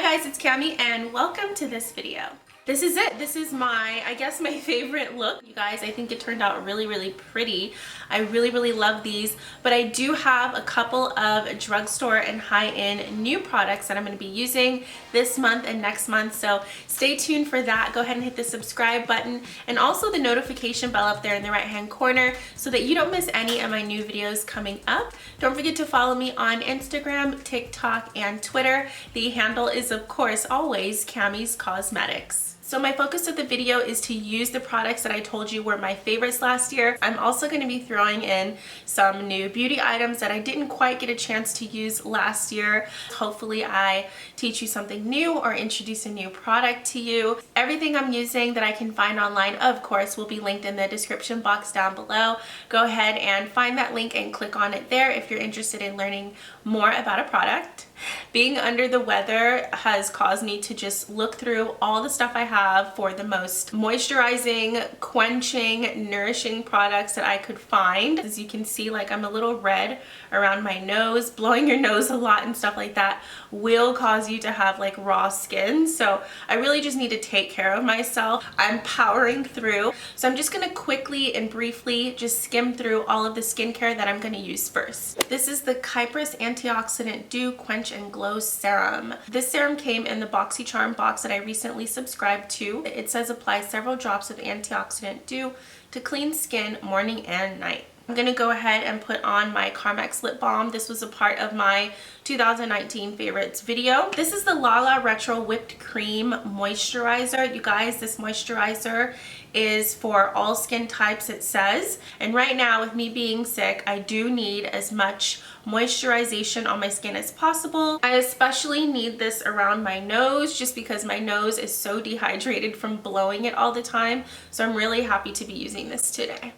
Hi guys, it's Cami and welcome to this video. This is it. This is my, I guess, my favorite look. You guys, I think it turned out really pretty. I really love these, but I do have a couple of drugstore and high-end new products that I'm going to be using this month and next month, so stay tuned for that. Go ahead and hit the subscribe button and also the notification bell up there in the right hand corner so that you don't miss any of my new videos coming up. Don't forget to follow me on Instagram, TikTok, and Twitter. The handle is, of course, always CamisCosmetics. So my focus of the video is to use the products that I told you were my favorites last year. I'm also going to be throwing in some new beauty items that I didn't quite get a chance to use last year. Hopefully I teach you something new or introduce a new product to you. Everything I'm using that I can find online, of course, will be linked in the description box down below. Go ahead and find that link and click on it there if you're interested in learning more about a product. Being under the weather has caused me to just look through all the stuff I have for the most moisturizing, quenching, nourishing products that I could find. As you can see, like, I'm a little red around my nose. Blowing your nose a lot and stuff like that will cause you to have like raw skin, so I really just need to take care of myself. I'm powering through, so I'm just gonna quickly and briefly just skim through all of the skincare that I'm gonna use first. This is the KYPRIS Antioxidant Dew Quench and Glow Serum. This serum came in the BoxyCharm box that I recently subscribed to. It says apply several drops of antioxidant dew to clean skin morning and night. I'm going to go ahead and put on my Carmex lip balm. This was a part of my 2019 favorites video. This is the Lala Retro Whipped Cream Moisturizer. You guys, this moisturizer is for all skin types, it says. And right now, with me being sick, I do need as much moisturization on my skin as possible. I especially need this around my nose just because my nose is so dehydrated from blowing it all the time. So I'm really happy to be using this today.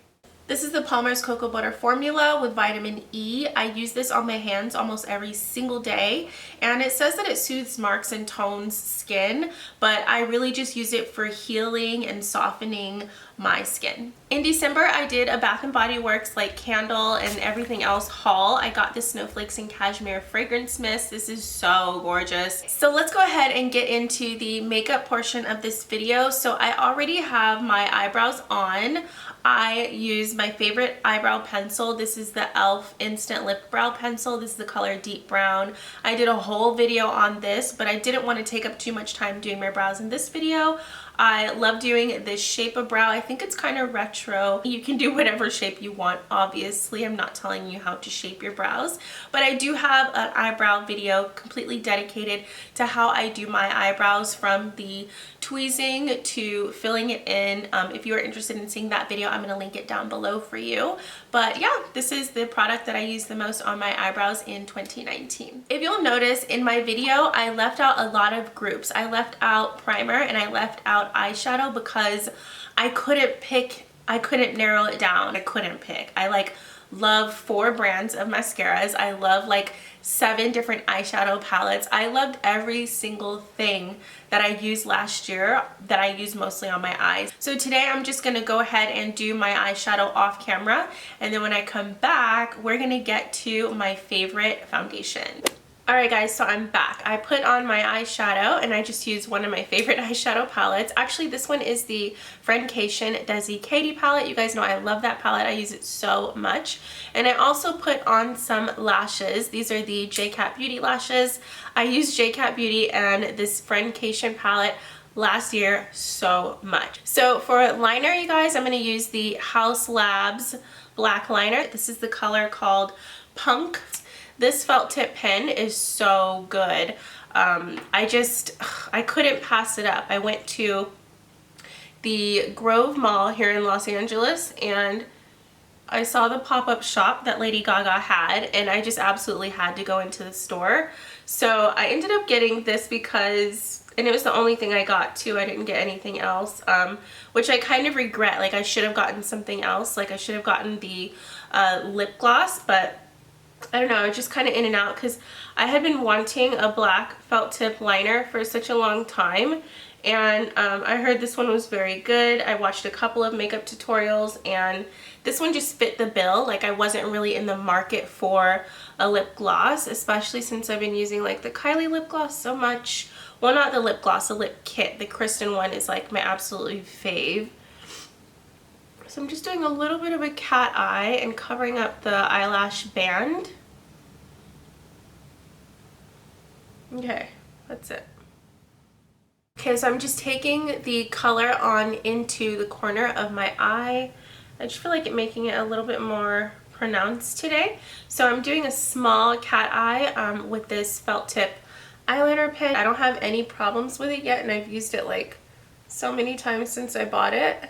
This is the Palmer's Cocoa Butter Formula with vitamin E. I use this on my hands almost every single day, and it says that it soothes, marks, and tones skin, but I really just use it for healing and softening my skin. In December, I did a Bath & Body Works like candle and everything else haul. I got the Snowflakes and Cashmere fragrance mist. This is so gorgeous. So let's go ahead and get into the makeup portion of this video. So I already have my eyebrows on. I use my favorite eyebrow pencil. This is the e.l.f. Instant Lip Brow Pencil. This is the color Deep Brown. I did a whole video on this, but I didn't want to take up too much time doing my brows in this video. I love doing this shape of brow. I think it's kind of retro. You can do whatever shape you want, obviously. I'm not telling you how to shape your brows, but I do have an eyebrow video completely dedicated to how I do my eyebrows, from the tweezing to filling it in. If you are interested in seeing that video, I'm going to link it down below for you. But yeah, this is the product that I use the most on my eyebrows in 2019. If you'll notice in my video, I left out a lot of groups. I left out primer and I left out eyeshadow because I couldn't narrow it down. I couldn't pick. I like love 4 brands of mascaras. I love like 7 different eyeshadow palettes. I loved every single thing that I used last year that I use mostly on my eyes. So today I'm just gonna go ahead and do my eyeshadow off camera, and then when I come back, we're gonna get to my favorite foundation. Alright guys, so I'm back. I put on my eyeshadow and I just used one of my favorite eyeshadow palettes. Actually, this one is the FRIENDCATION DESI KATY palette. You guys know I love that palette. I use it so much. And I also put on some lashes. These are the JCat Beauty lashes. I used JCat Beauty and this FRIENDCATION palette last year so much. So for liner, you guys, I'm going to use the HAUS Labs black liner. This is the color called Punk. This felt tip pen is so good. I couldn't pass it up. I went to the Grove Mall here in Los Angeles and I saw the pop-up shop that Lady Gaga had, and I just absolutely had to go into the store. So I ended up getting this because, and it was the only thing I got too. I didn't get anything else, which I kind of regret. Like, I should have gotten something else. Like, I should have gotten the lip gloss, but I don't know, it's just kind of in and out because I had been wanting a black felt tip liner for such a long time, and I heard this one was very good. I watched a couple of makeup tutorials and this one just fit the bill. Like, I wasn't really in the market for a lip gloss, especially since I've been using like the Kylie lip gloss so much. Well, not the lip gloss, the lip kit. The Kristen one is like my absolutely fave. So I'm just doing a little bit of a cat eye and covering up the eyelash band. Okay, that's it. Okay, so I'm just taking the color on into the corner of my eye. I just feel like making it a little bit more pronounced today. So I'm doing a small cat eye with this felt tip eyeliner pen. I don't have any problems with it yet, and I've used it like so many times since I bought it.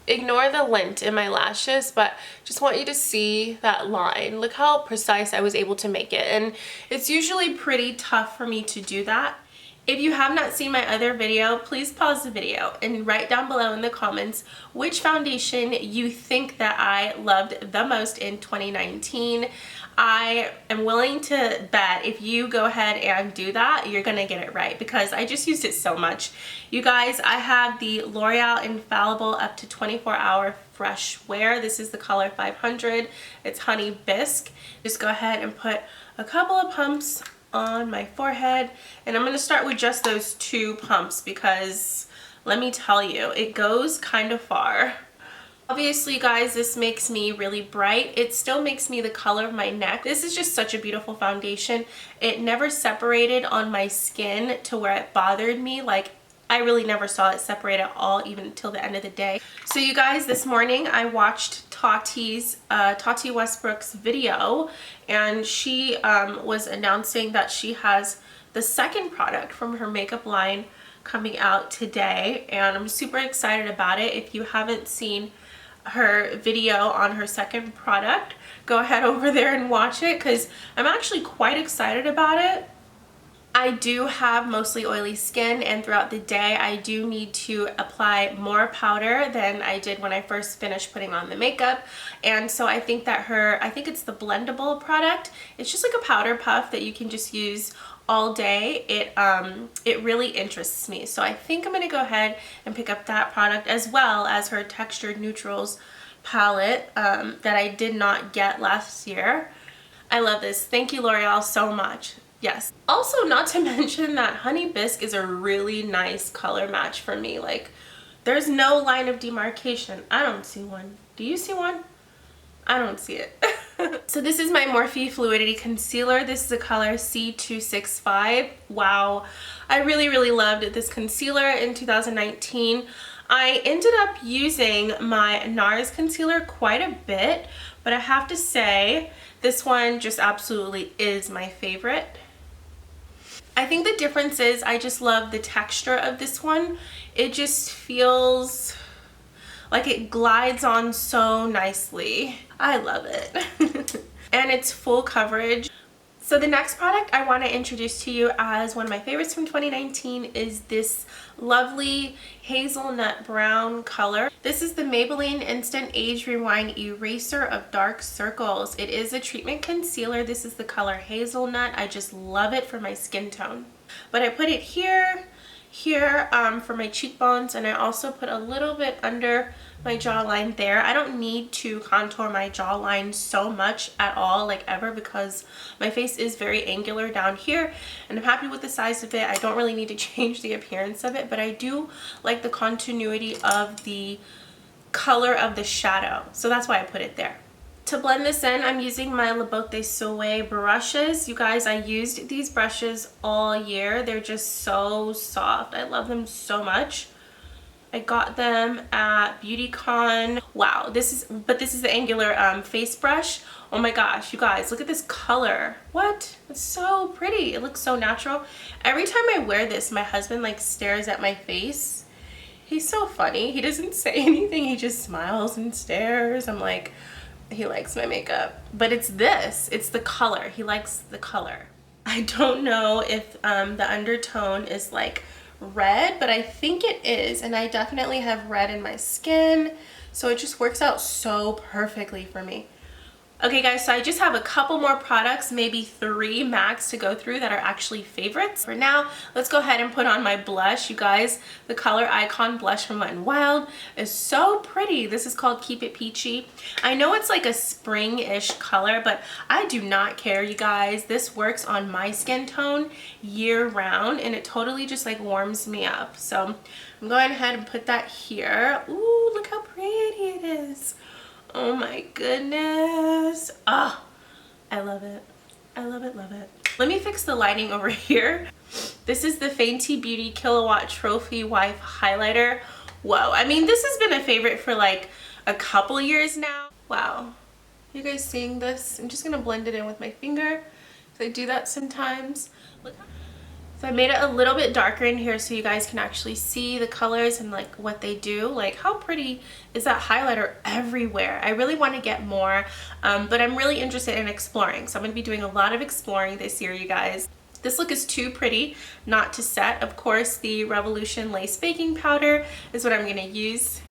Ignore the lint in my lashes, but just want you to see that line. Look how precise I was able to make it, and it's usually pretty tough for me to do that. If you have not seen my other video, please pause the video and write down below in the comments which foundation you think that I loved the most in 2019. I am willing to bet if you go ahead and do that, you're gonna get it right, because I just used it so much. You guys, I have the L'Oreal Infallible up to 24-hour fresh wear. This is the color 500. It's Honey Bisque. Just go ahead and put a couple of pumps on my forehead, and I'm going to start with just those 2 pumps because let me tell you, it goes kind of far. Obviously, guys, this makes me really bright. It still makes me the color of my neck. This is just such a beautiful foundation. It never separated on my skin to where it bothered me. Like, I really never saw it separate at all, even till the end of the day. So you guys, this morning I watched Tati Westbrook's video, and she was announcing that she has the second product from her makeup line coming out today, and I'm super excited about it. If you haven't seen her video on her second product, go ahead over there and watch it, because I'm actually quite excited about it. I do have mostly oily skin, and throughout the day I do need to apply more powder than I did when I first finished putting on the makeup. And so I think that I think it's the blendable product. It's just like a powder puff that you can just use all day. It really interests me. So I think I'm gonna go ahead and pick up that product, as well as her Textured Neutrals palette that I did not get last year. I love this. Thank you, L'Oreal, so much. Yes. Also, not to mention that Honey Bisque is a really nice color match for me. Like, there's no line of demarcation. I don't see one. Do you see one? I don't see it. So this is my Morphe Fluidity Concealer. This is the color C265. Wow. I really, really loved this concealer in 2019. I ended up using my NARS concealer quite a bit, but I have to say this one just absolutely is my favorite. I think the difference is I just love the texture of this one. It just feels like it glides on so nicely. I love it. And it's full coverage. So the next product I want to introduce to you as one of my favorites from 2019 is this lovely hazelnut brown color. This is the Maybelline Instant Age Rewind Eraser of Dark Circles. It is a treatment concealer. This is the color hazelnut. I just love it for my skin tone. But I put it here for my cheekbones, and I also put a little bit under my jawline there. I don't need to contour my jawline so much at all, like ever, because my face is very angular down here, and I'm happy with the size of it. I don't really need to change the appearance of it, but I do like the continuity of the color of the shadow, so that's why I put it there. To blend this in, I'm using my Le Botte de Soleil brushes. You guys, I used these brushes all year. They're just so soft. I love them so much. I got them at BeautyCon. Wow, this is the angular face brush. Oh my gosh, you guys, look at this color. What? It's so pretty. It looks so natural. Every time I wear this, my husband like stares at my face. He's so funny. He doesn't say anything. He just smiles and stares. I'm like, he likes my makeup. But it's this. It's the color. He likes the color. I don't know if the undertone is like red, but I think it is, and I definitely have red in my skin, so it just works out so perfectly for me. Okay guys, so I just have a couple more products, maybe 3 max to go through that are actually favorites. For now, let's go ahead and put on my blush. You guys, the Color Icon blush from Wet n Wild is so pretty. This is called Keep It Peachy. I know it's like a spring-ish color, but I do not care, you guys. This works on my skin tone year round, and it totally just like warms me up. So I'm going ahead and put that here. Ooh, look how pretty it is. Oh my goodness. Ah, I love it. I love it, love it. Let me fix the lighting over here. This is the Fenty Beauty Killawatt Trophy Wife Highlighter. Whoa, I mean, this has been a favorite for like a couple years now. Wow, you guys seeing this? I'm just gonna blend it in with my finger. I do that sometimes. Look. So I made it a little bit darker in here so you guys can actually see the colors and like what they do. Like, how pretty is that highlighter everywhere? I really want to get more, but I'm really interested in exploring. So I'm going to be doing a lot of exploring this year, you guys. This look is too pretty not to set. Of course, the Revolution Lace Baking Powder is what I'm going to use.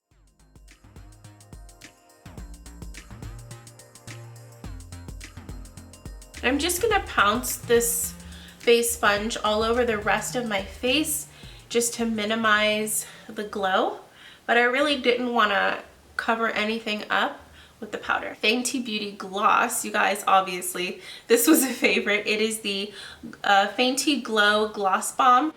I'm just going to pounce this face sponge all over the rest of my face just to minimize the glow, but I really didn't want to cover anything up with the powder. Fenty Beauty Gloss, you guys, obviously this was a favorite. It is the Fenty Glow Gloss Bomb.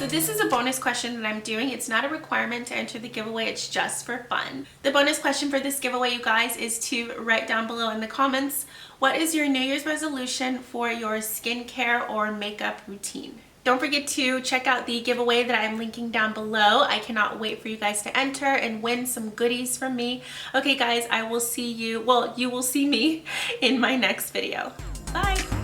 This is a bonus question that I'm doing. It's not a requirement to enter the giveaway, it's just for fun. The bonus question for this giveaway, you guys, is to write down below in the comments, what is your New Year's resolution for your skincare or makeup routine? Don't forget to check out the giveaway that I'm linking down below. I cannot wait for you guys to enter and win some goodies from me. Okay guys, I will see you, well, you will see me in my next video. Bye!